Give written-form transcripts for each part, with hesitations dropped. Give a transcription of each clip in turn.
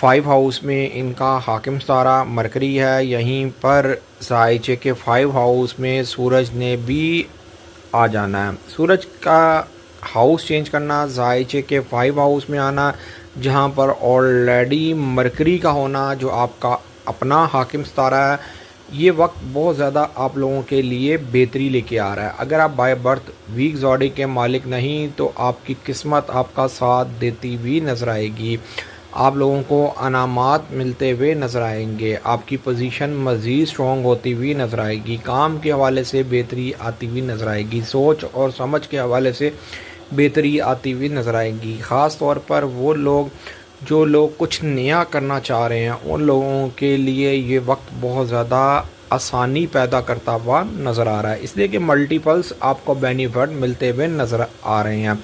5 house میں ان کا حاکم ستارہ مرکری ہے، یہیں پر ذائچے کے 5 ہاؤس میں سورج نے بھی آ جانا ہے۔ سورج کا ہاؤس چینج کرنا، ذائچے کے 5 ہاؤس میں آنا، جہاں پر آلریڈی مرکری کا ہونا جو آپ کا اپنا حاکم ستارہ ہے، یہ وقت بہت زیادہ آپ لوگوں کے لیے بہتری لے کے آ رہا ہے۔ اگر آپ بائی برتھ ویک زوڈی کے مالک نہیں تو آپ کی قسمت آپ کا ساتھ دیتی ہوئی نظر آئے گی، آپ لوگوں کو انعامات ملتے ہوئے نظر آئیں گے، آپ کی پوزیشن مزید سٹرونگ ہوتی ہوئی نظر آئے گی، کام کے حوالے سے بہتری آتی ہوئی نظر آئے گی، سوچ اور سمجھ کے حوالے سے بہتری آتی ہوئی نظر آئے گی۔ خاص طور پر وہ لوگ جو لوگ کچھ نیا کرنا چاہ رہے ہیں، ان لوگوں کے لیے یہ وقت بہت زیادہ آسانی پیدا کرتا ہوا نظر آ رہا ہے، اس لیے کہ ملٹیپلز آپ کو بینیفٹ ملتے ہوئے نظر آ رہے ہیں۔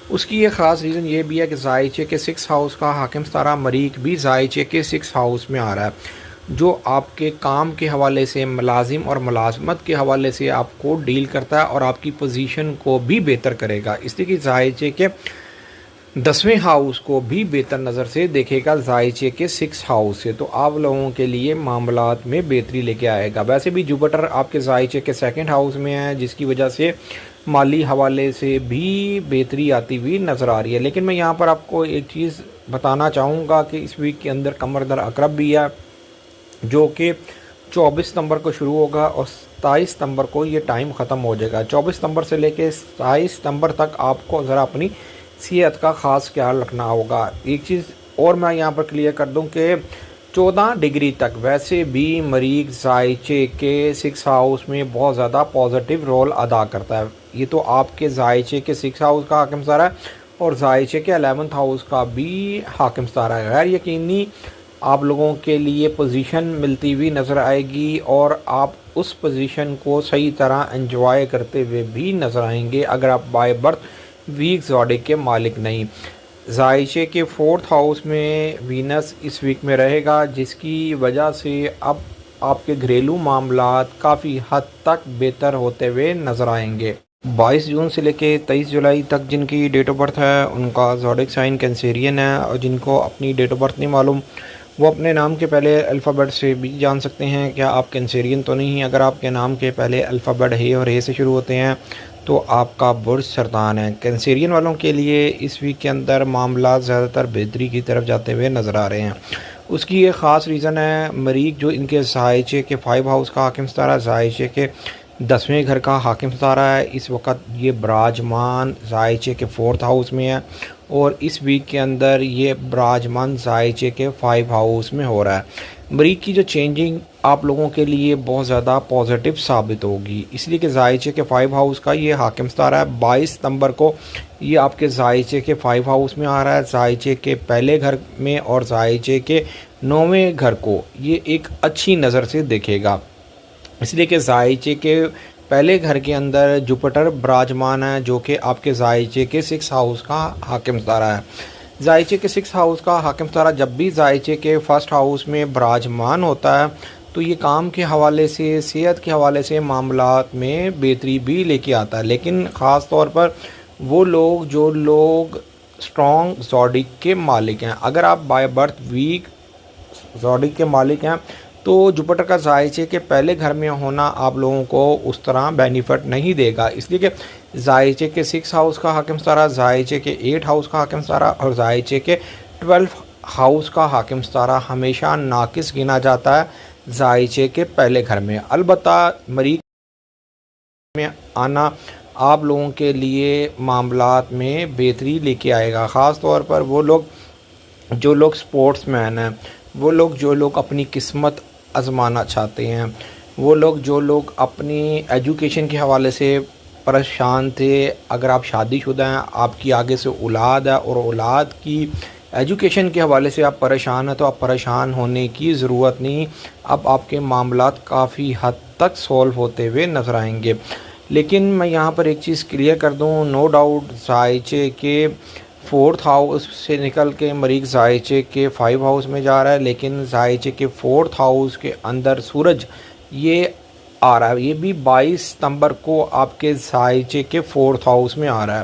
اس کی ایک خاص ریزن یہ بھی ہے کہ ذائچے کے 6 ہاؤس کا حاکم ستارہ مریخ بھی ذائچے کے 6 ہاؤس میں آ رہا ہے، جو آپ کے کام کے حوالے سے، ملازم اور ملازمت کے حوالے سے آپ کو ڈیل کرتا ہے اور آپ کی پوزیشن کو بھی بہتر کرے گا، اس لیے کہ ذائچے کے 10ویں ہاؤس کو بھی بہتر نظر سے دیکھے گا ذائچے کے 6 ہاؤس سے، تو آپ لوگوں کے لیے معاملات میں بہتری لے کے آئے گا۔ ویسے بھی جوپیٹر آپ کے ذائچے کے 2nd ہاؤس میں ہے، جس کی وجہ سے مالی حوالے سے بھی بہتری آتی ہوئی نظر آ رہی ہے، لیکن میں یہاں پر آپ کو ایک چیز بتانا چاہوں گا کہ اس ویک کے اندر قمر در عقرب بھی ہے، جو کہ 24 ستمبر کو شروع ہوگا اور 27 ستمبر کو یہ ٹائم ختم ہو جائے گا۔ 24 ستمبر سے لے کے 27 ستمبر تک آپ کو ذرا اپنی صحت کا خاص خیال رکھنا ہوگا۔ ایک چیز اور میں یہاں پر کلیئر کر دوں کہ 14 ڈگری تک ویسے بھی مریخ ذائچے کے 6 ہاؤس میں بہت زیادہ پازیٹیو رول ادا کرتا ہے، یہ تو آپ کے ذائچے کے 6 ہاؤس کا حاکم ستارہ ہے اور ذائچے کے 11th ہاؤس کا بھی حاکم ستارہ ہے۔ غیر یقینی آپ لوگوں کے لیے پوزیشن ملتی ہوئی نظر آئے گی اور آپ اس پوزیشن کو صحیح طرح انجوائے کرتے ہوئے بھی نظر آئیں گے اگر آپ بائی برتھ ویک زوڈی کے مالک نہیں۔ ذائچے کے 4th ہاؤس میں وینس اس ویک میں رہے گا، جس کی وجہ سے اب آپ کے گھریلو معاملات کافی حد تک بہتر ہوتے ہوئے نظر آئیں گے۔ 22 جون سے لے کے 23 جولائی تک جن کی ڈیٹ آف برتھ ہے ان کا زوڈک سائن کینسیرین ہے، اور جن کو اپنی ڈیٹ آف برتھ نہیں معلوم وہ اپنے نام کے پہلے الفابیٹ سے بھی جان سکتے ہیں کیا آپ کینسیرین تو نہیں ہیں۔ اگر آپ کے نام کے پہلے الفابیٹ ہے اور اے سے شروع ہوتے ہیں تو آپ کا برج سرطان ہے۔ کینسیرین والوں کے لیے اس ویک کے اندر معاملات زیادہ تر بہتری کی طرف جاتے ہوئے نظر آ رہے ہیں۔ اس کی ایک خاص ریزن ہے مریخ جو ان کے ذائچے کے 5 ہاؤس کا حاکم ستارہ، ذائچے کے 10ویں گھر کا حاکم ستارہ ہے، اس وقت یہ براجمان ذائچے کے 4th ہاؤس میں ہے اور اس ویک کے اندر یہ براجمان ذائچے کے 5 ہاؤس میں ہو رہا ہے۔ مریخ کی جو چینجنگ آپ لوگوں کے لیے بہت زیادہ پازیٹیو ثابت ہوگی، اس لیے کہ ذائچے کے 5 ہاؤس کا یہ حاکم ستارہ ہے۔ 22 ستمبر کو یہ آپ کے ذائچے کے 5 ہاؤس میں آ رہا ہے، ذائچے کے پہلے گھر میں، اور ذائچے کے 9ویں گھر کو یہ ایک اچھی نظر سے دیکھے گا، اس لیے کہ ذائچے کے پہلے گھر کے اندر جوپیٹر براجمان ہے جو کہ آپ کے ذائچے کے 6 ہاؤس کا حاکم ستارہ ہے۔ ذائچے کے 6 ہاؤس کا حاکم ستارہ جب بھی ذائچے کے 1st ہاؤس میں براجمان ہوتا ہے تو یہ کام کے حوالے سے، صحت کے حوالے سے معاملات میں بہتری بھی لے کے آتا ہے، لیکن خاص طور پر وہ لوگ جو لوگ سٹرونگ زوڈک کے مالک ہیں، اگر آپ بائی برتھ ویک زوڈک کے مالک ہیں تو جوپیٹر کا ذائچے کے پہلے گھر میں ہونا آپ لوگوں کو اس طرح بینیفٹ نہیں دے گا، اس لیے کہ ذائچے کے 6 ہاؤس کا حاکم ستارہ، ذائچے کے 8 ہاؤس کا حاکم ستارہ اور ذائچے کے 12 ہاؤس کا حاکم ستارہ ہمیشہ ناقص گنا جاتا ہے ذائچے کے پہلے گھر میں۔ البتہ مریخ میں آنا آپ لوگوں کے لیے معاملات میں بہتری لے کے آئے گا، خاص طور پر وہ لوگ جو لوگ سپورٹس مین ہیں، وہ لوگ جو لوگ اپنی قسمت آزمانا چاہتے ہیں، وہ لوگ جو لوگ اپنی ایجوکیشن کے حوالے سے پریشان تھے، اگر آپ شادی شدہ ہیں، آپ کی آگے سے اولاد ہے اور اولاد کی ایجوکیشن کے حوالے سے آپ پریشان ہیں، تو آپ پریشان ہونے کی ضرورت نہیں، اب آپ کے معاملات کافی حد تک سولو ہوتے ہوئے نظر آئیں گے۔ لیکن میں یہاں پر ایک چیز کلیئر کر دوں، نو ڈاؤٹ ذائچے کے 4th ہاؤس سے نکل کے مریخ ذائچے کے 5 ہاؤس میں جا رہا ہے، لیکن ذائچے کے 4th ہاؤس کے اندر سورج یہ آ رہا ہے، یہ بھی 22 ستمبر کو آپ کے ذائچے کے 4th ہاؤس میں آ رہا ہے۔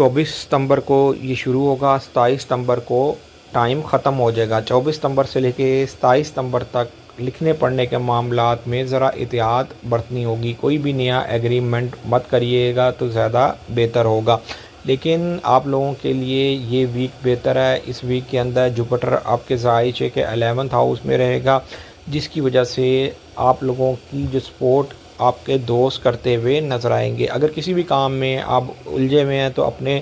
24 ستمبر کو یہ شروع ہوگا، 27 ستمبر کو ٹائم ختم ہو جائے گا۔ 24 ستمبر سے لے کے 27 ستمبر تک لکھنے پڑھنے کے معاملات میں ذرا احتیاط برتنی ہوگی۔ کوئی بھی نیا ایگریمنٹ مت کریے گا تو زیادہ بہتر ہوگا، لیکن آپ لوگوں کے لیے یہ ویک بہتر ہے۔ اس ویک کے اندر جوپیٹر آپ کے ذائچے کے 11th ہاؤس میں رہے گا، جس کی وجہ سے آپ لوگوں کی جو سپورٹ آپ کے دوست کرتے ہوئے نظر آئیں گے۔ اگر کسی بھی کام میں آپ الجھے ہوئے ہیں تو اپنے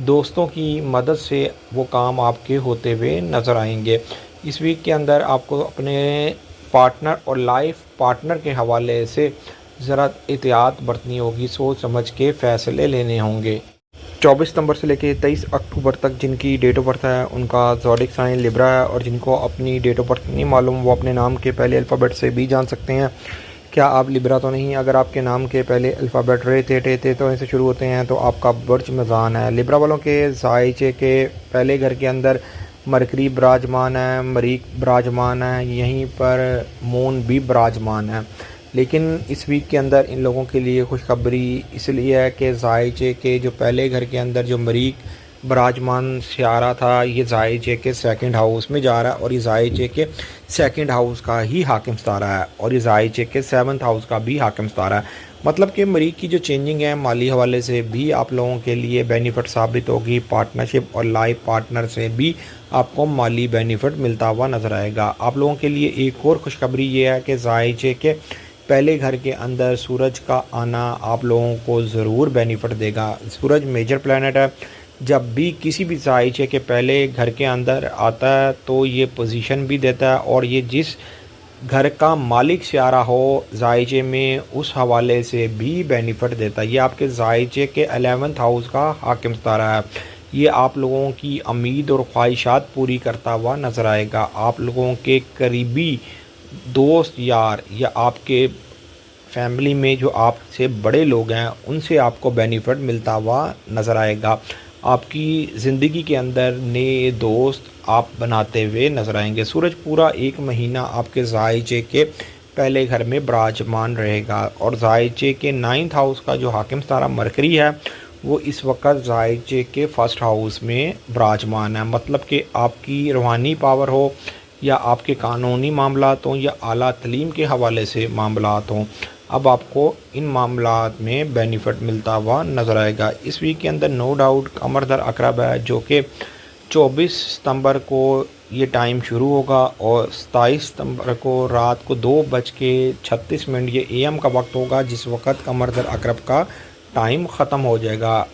دوستوں کی مدد سے وہ کام آپ کے ہوتے ہوئے نظر آئیں گے۔ اس ویک کے اندر آپ کو اپنے پارٹنر اور لائف پارٹنر کے حوالے سے ذرا احتیاط برتنی ہوگی، سوچ سمجھ کے فیصلے لینے ہوں گے۔ 24 ستمبر سے لے کے 23 اکتوبر تک جن کی ڈیٹ آف برتھ ہے ان کا زوڈک سائن لیبرا ہے، اور جن کو اپنی ڈیٹ آف برتھ نہیں معلوم وہ اپنے نام کے پہلے الفابیٹ سے بھی جان سکتے ہیں۔ کیا آپ لیبرا تو نہیں؟ اگر آپ کے نام کے پہلے الفابیٹ رے تے ٹے تے تو ان سے شروع ہوتے ہیں تو آپ کا برج میزان ہے۔ لیبرا والوں کے ذائچے کے پہلے گھر کے اندر مرکری براجمان ہے، مریخ براجمان ہے، یہیں پر مون بھی براجمان ہے۔ لیکن اس ویک کے اندر ان لوگوں کے لیے خوشخبری اس لیے ہے کہ ذائچے کے جو پہلے گھر کے اندر جو مریخ براجمان سیارہ تھا یہ ذائچے کے 2nd ہاؤس میں جا رہا ہے، اور یہ ذائچے کے 2nd ہاؤس کا ہی حاکم ستارہ ہے، اور یہ ذائچے کے 7th ہاؤس کا بھی حاکم ستارہ ہے۔ مطلب کہ مریخ کی جو چینجنگ ہے مالی حوالے سے بھی آپ لوگوں کے لیے بینیفٹ ثابت ہوگی، پارٹنرشپ اور لائف پارٹنر سے بھی آپ کو مالی بینیفٹ ملتا ہوا نظر آئے گا۔ آپ لوگوں کے لیے ایک اور خوشخبری یہ ہے کہ ذائچے کے پہلے گھر کے اندر سورج کا آنا آپ لوگوں کو ضرور بینیفٹ دے گا۔ سورج میجر پلانٹ ہے، جب بھی کسی بھی ذائچے کے پہلے گھر کے اندر آتا ہے تو یہ پوزیشن بھی دیتا ہے، اور یہ جس گھر کا مالک سیارہ ہو ذائچے میں اس حوالے سے بھی بینیفٹ دیتا ہے۔ یہ آپ کے ذائچے کے 11th ہاؤس کا حاکم ستارہ ہے۔ یہ آپ لوگوں کی امید اور خواہشات پوری کرتا ہوا نظر آئے گا۔ آپ لوگوں کے قریبی دوست یار یا آپ کے فیملی میں جو آپ سے بڑے لوگ ہیں ان سے آپ کو بینیفٹ ملتا ہوا نظر آئے گا۔ آپ کی زندگی کے اندر نئے دوست آپ بناتے ہوئے نظر آئیں گے۔ سورج پورا 1 مہینہ آپ کے ذائچے کے پہلے گھر میں براجمان رہے گا، اور ذائچے کے 9th ہاؤس کا جو حاکم ستارہ مرکری ہے وہ اس وقت ذائچے کے 1st ہاؤس میں براجمان ہے۔ مطلب کہ آپ کی روحانی پاور ہو یا آپ کے قانونی معاملات ہوں یا اعلیٰ تعلیم کے حوالے سے معاملات ہوں، اب آپ کو ان معاملات میں بینیفٹ ملتا ہوا نظر آئے گا۔ اس ویک کے اندر نو ڈاؤٹ قمر در عقرب ہے، جو کہ 24 ستمبر کو یہ ٹائم شروع ہوگا، اور 27 ستمبر کو رات کو 2:36 یہ AM کا وقت ہوگا، جس وقت قمر در عقرب کا ٹائم ختم ہو جائے گا۔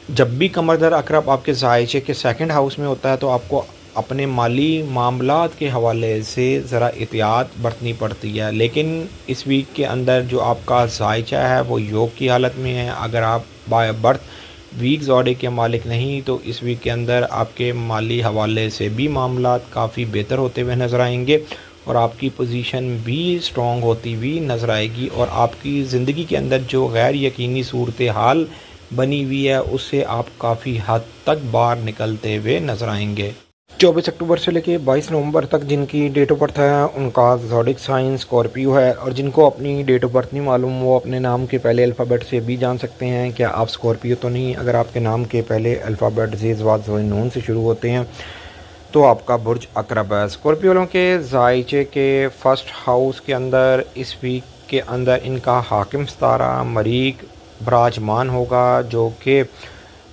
جب بھی قمر در عقرب آپ کے ذائچے کے 2nd ہاؤس میں ہوتا ہے تو آپ کو اپنے مالی معاملات کے حوالے سے ذرا احتیاط برتنی پڑتی ہے، لیکن اس ویک کے اندر جو آپ کا ذائچہ ہے وہ یوگ کی حالت میں ہے۔ اگر آپ بائی برتھ ویک زوڈک کے مالک نہیں تو اس ویک کے اندر آپ کے مالی حوالے سے بھی معاملات کافی بہتر ہوتے ہوئے نظر آئیں گے، اور آپ کی پوزیشن بھی سٹرونگ ہوتی ہوئی نظر آئے گی، اور آپ کی زندگی کے اندر جو غیر یقینی صورتحال بنی ہوئی ہے اس سے آپ کافی حد تک باہر نکلتے ہوئے نظر آئیں گے۔ 24 اکتوبر سے لے کے 22 نومبر تک جن کی ڈیٹ آف برتھ ہے ان کا زوڈک سائن اسکارپیو ہے، اور جن کو اپنی ڈیٹ آف برتھ نہیں معلوم وہ اپنے نام کے پہلے الفابیٹ سے بھی جان سکتے ہیں۔ کیا آپ اسکارپیو تو نہیں؟ اگر آپ کے نام کے پہلے الفابیٹ زیز واز زوئن نون سے شروع ہوتے ہیں تو آپ کا برج عقرب ہے۔ اسکارپیو والوں کے ذائچے کے 1st ہاؤس کے اندر اس ویک کے اندر ان کا حاکم ستارہ مریخ براجمان ہوگا، جو کہ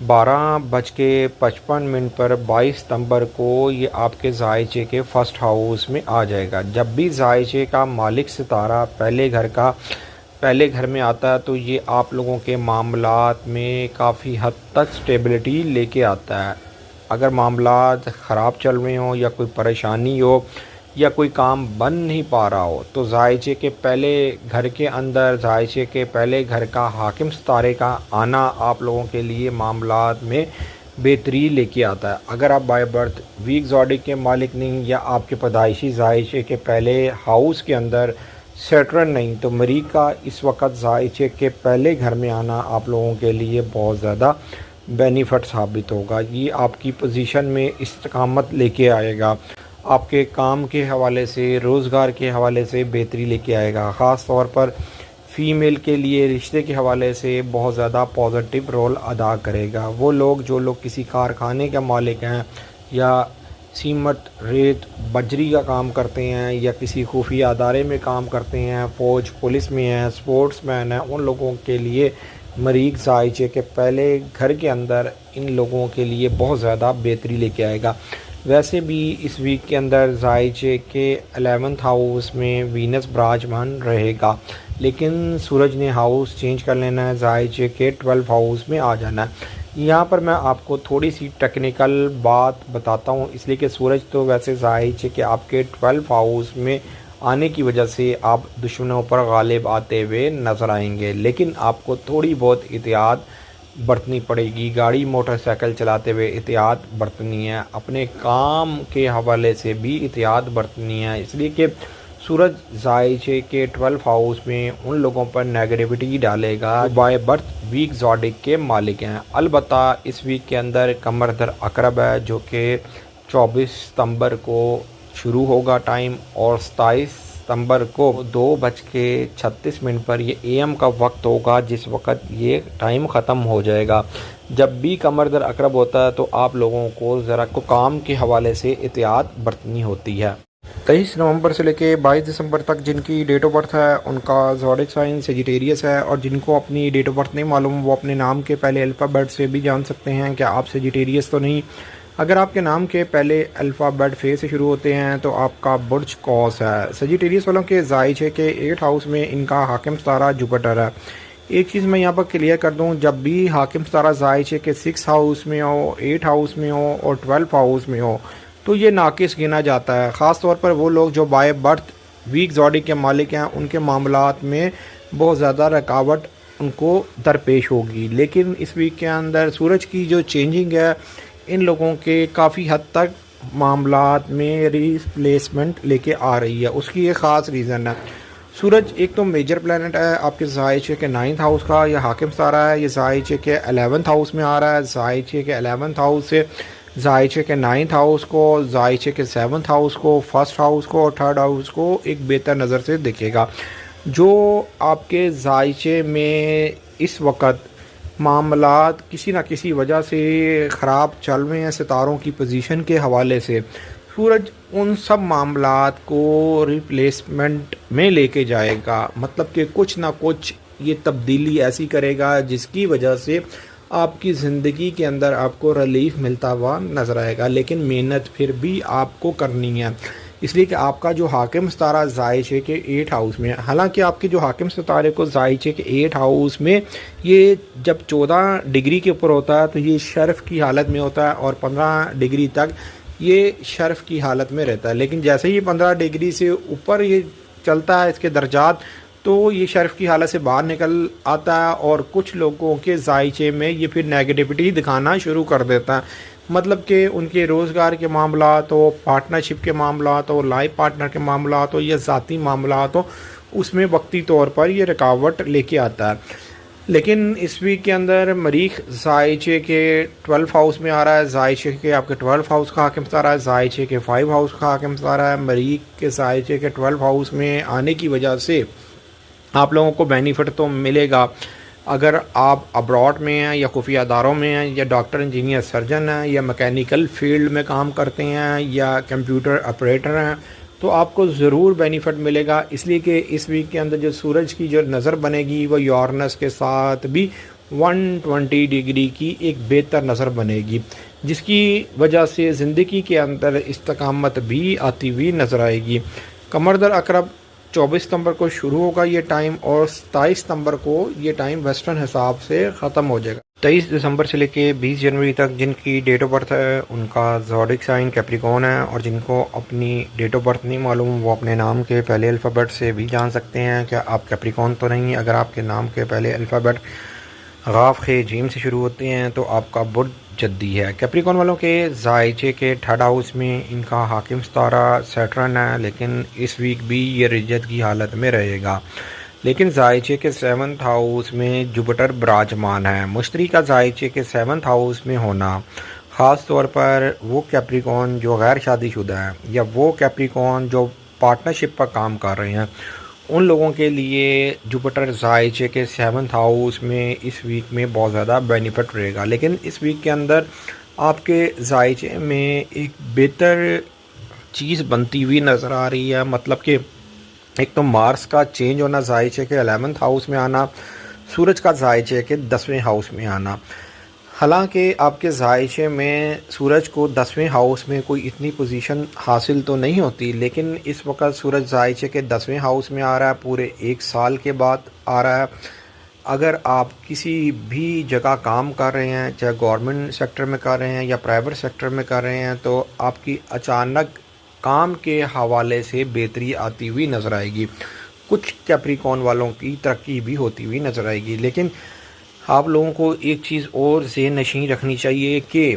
12:55 پر 22 ستمبر کو یہ آپ کے ذائچے کے 1st ہاؤس میں آ جائے گا۔ جب بھی ذائچے کا مالک ستارہ پہلے گھر میں آتا ہے تو یہ آپ لوگوں کے معاملات میں کافی حد تک سٹیبلٹی لے کے آتا ہے۔ اگر معاملات خراب چل رہے ہوں یا کوئی پریشانی ہو یا کوئی کام بن نہیں پا رہا ہو تو ذائچے کے پہلے گھر کے اندر ذائچے کے پہلے گھر کا حاکم ستارے کا آنا آپ لوگوں کے لیے معاملات میں بہتری لے کے آتا ہے۔ اگر آپ بائی برتھ ویک زوڈک کے مالک نہیں یا آپ کے پیدائشی ذائچے کے پہلے ہاؤس کے اندر سیٹرن نہیں تو مریخ کا اس وقت ذائچے کے پہلے گھر میں آنا آپ لوگوں کے لیے بہت زیادہ بینیفٹ ثابت ہوگا۔ یہ آپ کی پوزیشن میں استقامت لے کے آئے گا، آپ کے کام کے حوالے سے روزگار کے حوالے سے بہتری لے کے آئے گا۔ خاص طور پر فیمیل کے لیے رشتے کے حوالے سے بہت زیادہ پازیٹیو رول ادا کرے گا۔ وہ لوگ جو لوگ کسی کارخانے کے مالک ہیں یا سیمٹ، ریت، بجری کا کام کرتے ہیں یا کسی خفیہ ادارے میں کام کرتے ہیں، فوج، پولیس میں ہیں، سپورٹس مین ہیں، ان لوگوں کے لیے مریخ ذائچے کے پہلے گھر کے اندر ان لوگوں کے لیے بہت زیادہ بہتری لے کے آئے گا۔ ویسے بھی اس ویک کے اندر ذائچے کے 11th ہاؤس میں وینس براجمان رہے گا، لیکن سورج نے ہاؤس چینج کر لینا ہے، ذائچے کے 12 ہاؤس میں آ جانا ہے۔ یہاں پر میں آپ کو تھوڑی سی ٹیکنیکل بات بتاتا ہوں، اس لیے کہ سورج تو ویسے ذائچے کے آپ کے 12 ہاؤس میں آنے کی وجہ سے آپ دشمنوں پر غالب آتے ہوئے نظر آئیں گے، لیکن آپ کو تھوڑی بہت احتیاط برتنی پڑے گی۔ گاڑی موٹر سائیکل چلاتے ہوئے احتیاط برتنی ہے، اپنے کام کے حوالے سے بھی احتیاط برتنی ہے، اس لیے کہ سورج ذائچے کے 12 ہاؤس میں ان لوگوں پر نیگیٹیوٹی ڈالے گا بائے برتھ ویک زوڈک کے مالک ہیں۔ البتہ اس ویک کے اندر قمر در عقرب ہے جو کہ 24 ستمبر کو شروع ہوگا ٹائم، اور 27 ستمبر کو 2:36 پر یہ AM کا وقت ہوگا جس وقت یہ ٹائم ختم ہو جائے گا۔ جب بھی قمر در عقرب ہوتا ہے تو آپ لوگوں کو ذرا کام کے حوالے سے احتیاط برتنی ہوتی ہے۔ 23 نومبر سے لے کے 22 دسمبر تک جن کی ڈیٹ آف برتھ ہے ان کا زوڈک سائن سیجیٹیریس ہے، اور جن کو اپنی ڈیٹ آف برتھ نہیں معلوم وہ اپنے نام کے پہلے الفابیٹ سے بھی جان سکتے ہیں کہ آپ سیجیٹیریس تو نہیں۔ اگر آپ کے نام کے پہلے الفابیٹ فے سے شروع ہوتے ہیں تو آپ کا برج قوس ہے۔ سیجیٹیریس والوں کے ذائچے کے 8 ہاؤس میں ان کا حاکم ستارہ جوپیٹر ہے۔ ایک چیز میں یہاں پر کلیئر کر دوں، جب بھی حاکم ستارہ ذائچے کے 6 ہاؤس میں ہو، 8 ہاؤس میں ہو اور 12 ہاؤس میں ہو تو یہ ناقص گنا جاتا ہے، خاص طور پر وہ لوگ جو بائے برتھ ویک زوڈک کے مالک ہیں ان کے معاملات میں بہت زیادہ رکاوٹ ان کو درپیش ہوگی۔ لیکن اس ویک کے اندر سورج کی جو چینجنگ ہے ان لوگوں کے کافی حد تک معاملات میں ریپلیسمنٹ لے کے آ رہی ہے، اس کی ایک خاص ریزن ہے۔ سورج ایک تو میجر پلانٹ ہے آپ کے ذائچے کے 9th ہاؤس کا، یہ حاکم ستارہ ہے، یہ ذائچے کے 11th ہاؤس میں آ رہا ہے۔ ذائچے کے 11th ہاؤس سے ذائچے کے 9th ہاؤس کو، ذائچے کے 7th ہاؤس کو، 1st ہاؤس کو اور 3rd ہاؤس کو ایک بہتر نظر سے دیکھے گا۔ جو آپ کے ذائچے میں اس وقت معاملات کسی نہ کسی وجہ سے خراب چل رہے ہیں ستاروں کی پوزیشن کے حوالے سے، سورج ان سب معاملات کو ریپلیسمنٹ میں لے کے جائے گا، مطلب کہ کچھ نہ کچھ یہ تبدیلی ایسی کرے گا جس کی وجہ سے آپ کی زندگی کے اندر آپ کو ریلیف ملتا ہوا نظر آئے گا، لیکن محنت پھر بھی آپ کو کرنی ہے، اس لیے کہ آپ کا جو حاکم ستارہ ذائچے کے 8 ہاؤس میں، حالانکہ آپ کے جو حاکم ستارے کو ذائچے کے 8 ہاؤس میں یہ جب 14 ڈگری کے اوپر ہوتا ہے تو یہ شرف کی حالت میں ہوتا ہے، اور 15 ڈگری تک یہ شرف کی حالت میں رہتا ہے، لیکن جیسے ہی 15 ڈگری سے اوپر یہ چلتا ہے اس کے درجات تو یہ شرف کی حالت سے باہر نکل آتا ہے، اور کچھ لوگوں کے ذائچے میں یہ پھر نیگیٹیوٹی دکھانا شروع کر دیتا ہے، مطلب کہ ان کے روزگار کے معاملات ہو، پارٹنرشپ کے معاملات ہو، لائف پارٹنر کے معاملات ہو یا ذاتی معاملات ہو، اس میں وقتی طور پر یہ رکاوٹ لے کے آتا ہے۔ لیکن اس ویک کے اندر مریخ ذائچے کے 12 ہاؤس میں آ رہا ہے، ذائچے کے آپ کے 12 ہاؤس کا حاکم ستارہ ہے، ذائچے کے 5 ہاؤس کا حاکم ستارہ ہے۔ مریخ کے ذائچے کے 12 ہاؤس میں آنے کی وجہ سے آپ لوگوں کو بینیفٹ تو ملے گا، اگر آپ ابراڈ میں ہیں یا خفیہ اداروں میں ہیں یا ڈاکٹر، انجینئر، سرجن ہیں یا میکینیکل فیلڈ میں کام کرتے ہیں یا کمپیوٹر آپریٹر ہیں تو آپ کو ضرور بینیفٹ ملے گا، اس لیے کہ اس ویک کے اندر جو سورج کی جو نظر بنے گی وہ یورنس کے ساتھ بھی 120 ڈگری کی ایک بہتر نظر بنے گی، جس کی وجہ سے زندگی کے اندر استقامت بھی آتی ہوئی نظر آئے گی۔ قمر در عقرب 24 ستمبر کو شروع ہوگا یہ ٹائم، اور 27 ستمبر کو یہ ٹائم ویسٹرن حساب سے ختم ہو جائے گا۔ 23 دسمبر سے لے کے 20 جنوری تک جن کی ڈیٹ آف برتھ ہے ان کا زوڈک سائن کیپریکون ہے، اور جن کو اپنی ڈیٹ آف برتھ نہیں معلوم وہ اپنے نام کے پہلے الفابیٹ سے بھی جان سکتے ہیں کہ آپ کیپریکون تو نہیں۔ اگر آپ کے نام کے پہلے الفابیٹ غاف خے جیم سے شروع ہوتے ہیں تو آپ کا برج جدی ہے۔ کیپریکون والوں کے ذائچے کے 3rd ہاؤس میں ان کا حاکم ستارہ سیٹرن ہے، لیکن اس ویک بھی یہ رجت کی حالت میں رہے گا، لیکن ذائچے کے 7th ہاؤس میں جوپیٹر براجمان ہے۔ مشتری کا ذائچے کے 7th ہاؤس میں ہونا، خاص طور پر وہ کیپریکون جو غیر شادی شدہ ہیں یا وہ کیپریکون جو پارٹنرشپ پر کام کر رہے ہیں، ان لوگوں کے لیے جوپیٹر زائچے کے 7th ہاؤس میں اس ویک میں بہت زیادہ بینیفٹ رہے گا، لیکن اس ویک کے اندر آپ کے زائچے میں ایک بہتر چیز بنتی ہوئی نظر آ رہی ہے، مطلب کہ ایک تو مارس کا چینج ہونا، زائچے کے 11th ہاؤس میں آنا، سورج کا زائچے کے 10ویں ہاؤس میں آنا۔ حالانکہ آپ کے زائچے میں سورج کو 10ویں ہاؤس میں کوئی اتنی پوزیشن حاصل تو نہیں ہوتی، لیکن اس وقت سورج زائچے کے 10ویں ہاؤس میں آ رہا ہے، پورے 1 سال کے بعد آ رہا ہے۔ اگر آپ کسی بھی جگہ کام کر رہے ہیں، چاہے گورنمنٹ سیکٹر میں کر رہے ہیں یا پرائیویٹ سیکٹر میں کر رہے ہیں، تو آپ کی اچانک کام کے حوالے سے بہتری آتی ہوئی نظر آئے گی، کچھ کیپریکون والوں کی ترقی بھی ہوتی ہوئی نظر آئے گی۔ لیکن آپ لوگوں کو ایک چیز اور ذہن نشین رکھنی چاہیے کہ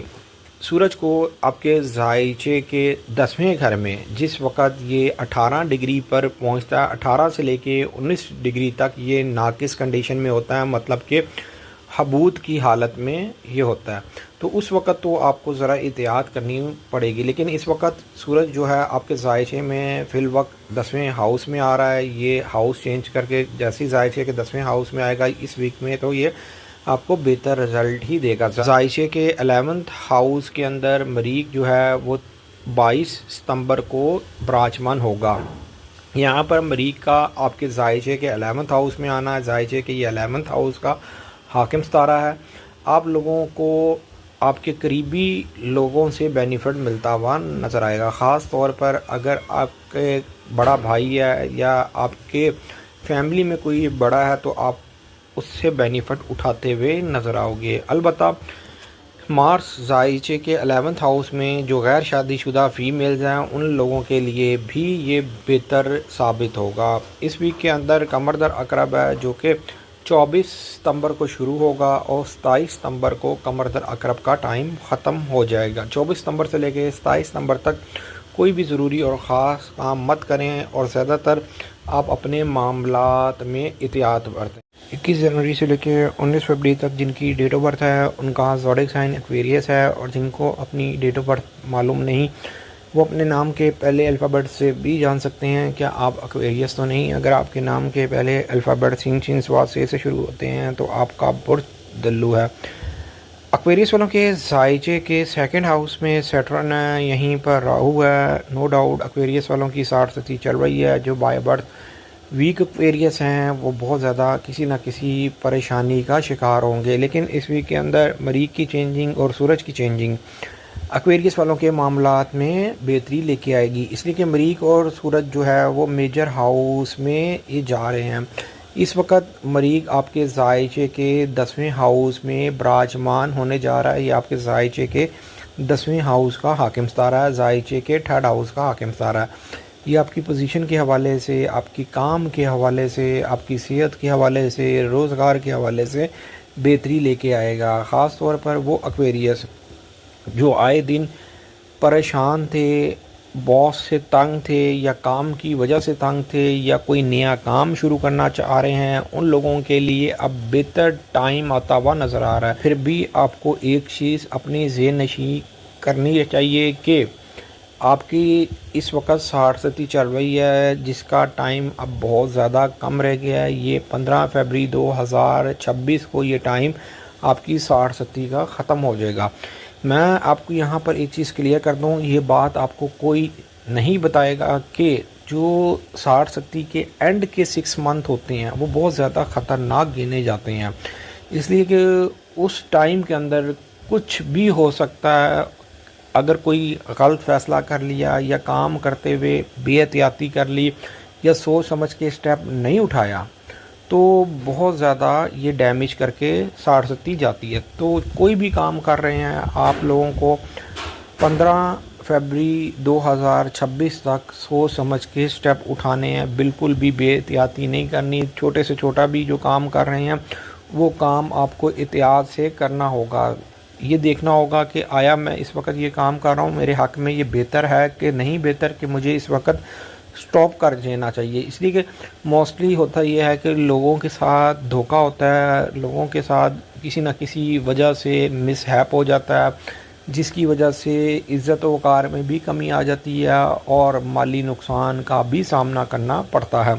سورج کو آپ کے زائچے کے 10ویں گھر میں جس وقت یہ 18 ڈگری پر پہنچتا ہے، 18 سے لے کے 19 ڈگری تک یہ ناقص کنڈیشن میں ہوتا ہے، مطلب کہ حبوط کی حالت میں یہ ہوتا ہے، تو اس وقت تو آپ کو ذرا احتیاط کرنی پڑے گی۔ لیکن اس وقت سورج جو ہے آپ کے زائچے میں فی الوقت 10ویں ہاؤس میں آ رہا ہے، یہ ہاؤس چینج کر کے جیسے ہی زائچے کے 10ویں ہاؤس میں آئے گا اس ویک میں، تو یہ آپ کو بہتر رزلٹ ہی دے گا۔ زائچے کے 11th ہاؤس کے اندر مریخ جو ہے وہ 22 ستمبر کو براجمان ہوگا۔ یہاں پر مریخ کا آپ کے زائچے کے 11th ہاؤس میں آنا ہے، زائچے کے یہ 11th ہاؤس کا حاکم ستارہ ہے۔ آپ لوگوں کو آپ کے قریبی لوگوں سے بینیفٹ ملتا ہوا نظر آئے گا، خاص طور پر اگر آپ کے بڑا بھائی ہے یا آپ کے فیملی میں کوئی بڑا ہے تو آپ اس سے بینیفٹ اٹھاتے ہوئے نظر آؤ گے۔ البتہ مارس زائچے کے 11th ہاؤس میں جو غیر شادی شدہ فیمیلز ہیں ان لوگوں کے لیے بھی یہ بہتر ثابت ہوگا۔ اس ویک کے اندر قمر در عقرب ہے جو کہ 24 ستمبر کو شروع ہوگا اور 27 ستمبر کو قمر در عقرب کا ٹائم ختم ہو جائے گا۔ 24 ستمبر سے لے کے 27 ستمبر تک کوئی بھی ضروری اور خاص کام مت کریں اور زیادہ تر آپ اپنے معاملات میں احتیاط برتیں۔ 21 جنوری سے لے کے 19 فروری تک جن کی ڈیٹ آف برتھ ہے ان کا زوڈک سائن ایکویریس ہے، اور جن کو اپنی ڈیٹ آف برتھ معلوم نہیں وہ اپنے نام کے پہلے الفابیٹ سے بھی جان سکتے ہیں کیا آپ ایکویریس تو نہیں۔ اگر آپ کے نام کے پہلے الفابیٹ سین شین صاد سے شروع ہوتے ہیں تو آپ کا برج دلو ہے۔ ایکویریس والوں کے زائچے کے 2nd ہاؤس میں سیٹرن ہے، یہیں پر راہو ہے۔ نو ڈاؤٹ ایکویریس والوں کی 60 چل رہی ہے۔ جو بائی برتھ ویک ایکویریس ہیں وہ بہت زیادہ کسی نہ کسی پریشانی کا شکار ہوں گے، لیکن اس ویک کے اندر مریخ کی چینجنگ اور سورج کی چینجنگ ایکویریس والوں کے معاملات میں بہتری لے کے آئے گی، اس لیے کہ مریخ اور سورج جو ہے وہ میجر ہاؤس میں یہ جا رہے ہیں۔ اس وقت مریخ آپ کے زائچے کے 10ویں ہاؤس میں براجمان ہونے جا رہا ہے، یہ آپ کے زائچے کے 10ویں ہاؤس کا حاکم ستارہ ہے، زائچے کے 3rd ہاؤس کا حاکم ستارہ ہے۔ یہ آپ کی پوزیشن کے حوالے سے، آپ کی کام کے حوالے سے، آپ کی صحت کے حوالے سے، روزگار کے حوالے سے بہتری لے کے آئے گا۔ خاص طور پر وہ ایکویریس جو آئے دن پریشان تھے، باس سے تنگ تھے یا کام کی وجہ سے تنگ تھے یا کوئی نیا کام شروع کرنا چاہ رہے ہیں، ان لوگوں کے لیے اب بہتر ٹائم آتا ہوا نظر آ رہا ہے۔ پھر بھی آپ کو ایک چیز اپنی ذہن نشین کرنی چاہیے کہ آپ کی اس وقت 60 چل رہی ہے جس کا ٹائم اب بہت زیادہ کم رہ گیا ہے۔ یہ 15 فروری 2026 کو یہ ٹائم آپ کی 60 کا ختم ہو جائے گا۔ میں آپ کو یہاں پر ایک چیز کلیئر کر دوں، یہ بات آپ کو کوئی نہیں بتائے گا کہ جو 60 کے اینڈ کے 6 منتھ ہوتے ہیں وہ بہت زیادہ خطرناک گنے جاتے ہیں، اس لیے کہ اس ٹائم کے اندر کچھ بھی ہو سکتا ہے۔ اگر کوئی غلط فیصلہ کر لیا یا کام کرتے ہوئے بے احتیاطی کر لی یا سوچ سمجھ کے اسٹیپ نہیں اٹھایا تو بہت زیادہ یہ ڈیمیج کر کے 60 جاتی ہے۔ تو کوئی بھی کام کر رہے ہیں آپ لوگوں کو 15 فروری 2026 تک سوچ سمجھ کے اسٹیپ اٹھانے ہیں، بالکل بھی بے احتیاطی نہیں کرنی۔ چھوٹے سے چھوٹا بھی جو کام کر رہے ہیں وہ کام آپ کو احتیاط سے کرنا ہوگا۔ یہ دیکھنا ہوگا کہ آیا میں اس وقت یہ کام کر رہا ہوں میرے حق میں یہ بہتر ہے کہ نہیں بہتر، کہ مجھے اس وقت سٹاپ کر دینا چاہیے۔ اس لیے کہ موسٹلی ہوتا یہ ہے کہ لوگوں کے ساتھ دھوکہ ہوتا ہے، لوگوں کے ساتھ کسی نہ کسی وجہ سے مس ہیپ ہو جاتا ہے، جس کی وجہ سے عزت و وقار میں بھی کمی آ جاتی ہے اور مالی نقصان کا بھی سامنا کرنا پڑتا ہے۔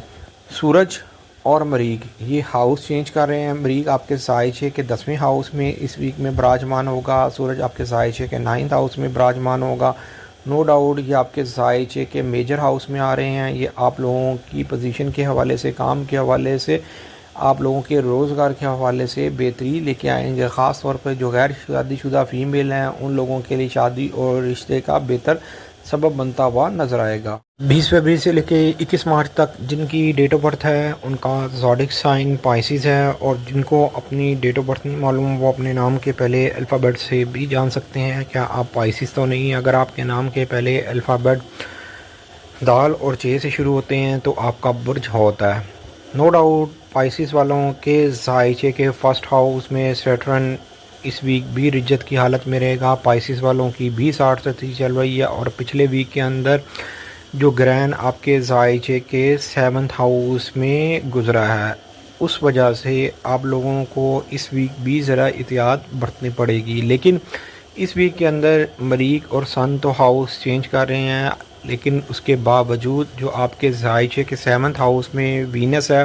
سورج اور مریخ یہ ہاؤس چینج کر رہے ہیں. مریخ آپ کے سائز ہے کہ 10ویں ہاؤس میں اس ویک میں براجمان ہوگا. سورج آپ کے سائز ہے کہ 9th ہاؤس میں براجمان ہوگا. نو ڈاؤٹ یہ آپ کے سائز ہے کہ میجر ہاؤس میں آ رہے ہیں. یہ آپ لوگوں کی پوزیشن کے حوالے سے، کام کے حوالے سے، آپ لوگوں کے روزگار کے حوالے سے بہتری لے کے آئیں گے. خاص طور پر جو غیر شادی شدہ فیمیل ہیں ان لوگوں کے لیے شادی اور رشتے کا بہتر سبب بنتا ہوا نظر آئے گا. 20 فروری سے لے کے 21 مارچ تک جن کی ڈیٹ آف برتھ ہے ان کا زوڈک سائن پائسیز ہے، اور جن کو اپنی ڈیٹ آف برتھ نہیں معلوم وہ اپنے نام کے پہلے الفابیٹ سے بھی جان سکتے ہیں کیا آپ پائسیز تو نہیں. اگر آپ کے نام کے پہلے الفابیٹ دال اور چے سے شروع ہوتے ہیں تو آپ کا برج ہوتا ہے. نو ڈاؤٹ پائسیز والوں کے ذائچے کے فرسٹ ہاؤس میں سیٹرن اس ویک بھی رجت کی حالت میں رہے گا. پائسیز والوں کی بھی 60 چل رہی ہے، اور پچھلے ویک کے اندر جو گرین آپ کے ذائچے کے 7th ہاؤس میں گزرا ہے اس وجہ سے آپ لوگوں کو اس ویک بھی ذرا احتیاط برتنی پڑے گی. لیکن اس ویک کے اندر مریخ اور سن تو ہاؤس چینج کر رہے ہیں، لیکن اس کے باوجود جو آپ کے ذائچے کے 7th ہاؤس میں وینس ہے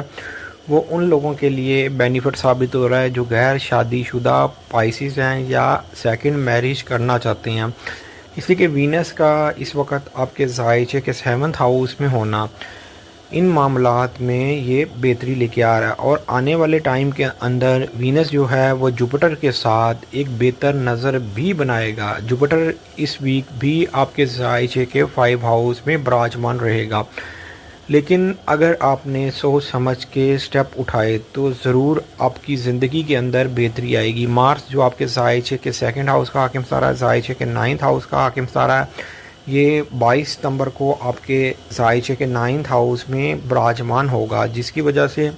وہ ان لوگوں کے لیے بینیفٹ ثابت ہو رہا ہے جو غیر شادی شدہ پائسیز ہیں یا سیکنڈ میرج کرنا چاہتے ہیں. اس لیے کہ وینس کا اس وقت آپ کے ذائچے کے 7th ہاؤس میں ہونا ان معاملات میں یہ بہتری لے کے آ رہا ہے، اور آنے والے ٹائم کے اندر وینس جو ہے وہ جوپیٹر کے ساتھ ایک بہتر نظر بھی بنائے گا. جوپیٹر اس ویک بھی آپ کے ذائچے کے 5 ہاؤس میں براجمان رہے گا. لیکن اگر آپ نے سوچ سمجھ کے سٹیپ اٹھائے تو ضرور آپ کی زندگی کے اندر بہتری آئے گی. مارس جو آپ کے ذائچے کے 2nd ہاؤس کا حاکم ستارہ ہے، ذائچے کے 9th ہاؤس کا حاکم ستارہ ہے، یہ 22 ستمبر کو آپ کے ذائچے کے 9th ہاؤس میں براجمان ہوگا، جس کی وجہ سے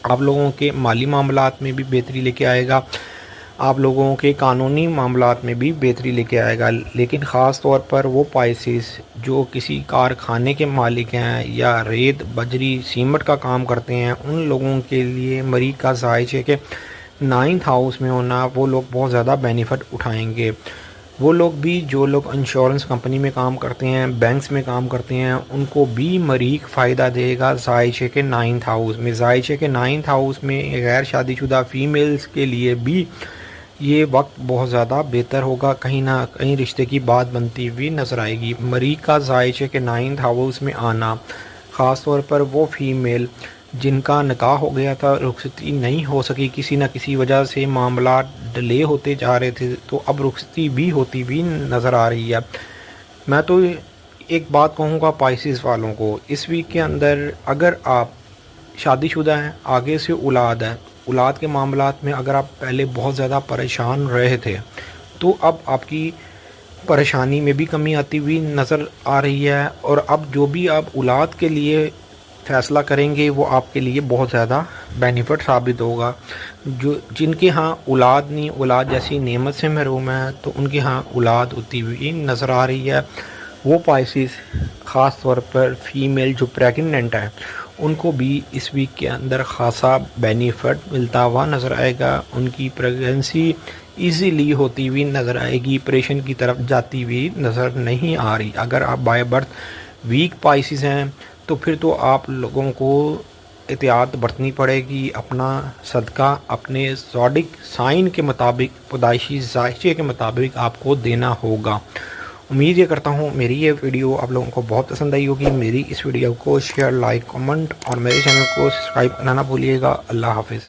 آپ لوگوں کے مالی معاملات میں بھی بہتری لے کے آئے گا، آپ لوگوں کے قانونی معاملات میں بھی بہتری لے کے آئے گا. لیکن خاص طور پر وہ پائسیز جو کسی کارخانے کے مالک ہیں یا ریت بجری سیمنٹ کا کام کرتے ہیں ان لوگوں کے لیے مریخ کا ذائچے کے 9th ہاؤس میں ہونا وہ لوگ بہت زیادہ بینیفٹ اٹھائیں گے. وہ لوگ بھی جو لوگ انشورنس کمپنی میں کام کرتے ہیں، بینکس میں کام کرتے ہیں، ان کو بھی مریخ فائدہ دے گا ذائچے کے 9th ہاؤس میں. ذائچے کے 9th ہاؤس میں غیر شادی شدہ فیمیلز کے لیے بھی یہ وقت بہت زیادہ بہتر ہوگا، کہیں نہ کہیں رشتے کی بات بنتی ہوئی نظر آئے گی. مریخ کا ذائچے کے 9th ہاؤس میں آنا خاص طور پر وہ فیمیل جن کا نکاح ہو گیا تھا، رخصتی نہیں ہو سکی، کسی نہ کسی وجہ سے معاملات ڈیلے ہوتے جا رہے تھے، تو اب رخصتی بھی ہوتی ہوئی نظر آ رہی ہے. میں تو ایک بات کہوں گا پائسیز والوں کو، اس ویک کے اندر اگر آپ شادی شدہ ہیں، آگے سے اولاد ہے، اولاد کے معاملات میں اگر آپ پہلے بہت زیادہ پریشان رہے تھے تو اب آپ کی پریشانی میں بھی کمی آتی ہوئی نظر آ رہی ہے، اور اب جو بھی آپ اولاد کے لیے فیصلہ کریں گے وہ آپ کے لیے بہت زیادہ بینیفٹ ثابت ہوگا. جو جن کے ہاں اولاد نہیں، اولاد جیسی نعمت سے محروم ہے، تو ان کے ہاں اولاد ہوتی ہوئی نظر آ رہی ہے. وہ پائسیز خاص طور پر فیمیل جو پریگننٹ ہیں ان کو بھی اس ویک کے اندر خاصا بینیفٹ ملتا ہوا نظر آئے گا. ان کی پریگننسی ایزیلی ہوتی ہوئی نظر آئے گی، آپریشن کی طرف جاتی ہوئی نظر نہیں آ رہی. اگر آپ بائی برتھ ویک پائسیز ہیں تو پھر تو آپ لوگوں کو احتیاط برتنی پڑے گی، اپنا صدقہ اپنے زوڈک سائن کے مطابق، پیدائشی ذائچے کے مطابق آپ کو دینا ہوگا. امید یہ کرتا ہوں میری یہ ویڈیو آپ لوگوں کو بہت پسند آئی ہوگی. میری اس ویڈیو کو شیئر، لائک، کمنٹ اور میرے چینل کو سبسکرائب کرنا نہ بھولیے گا. اللہ حافظ.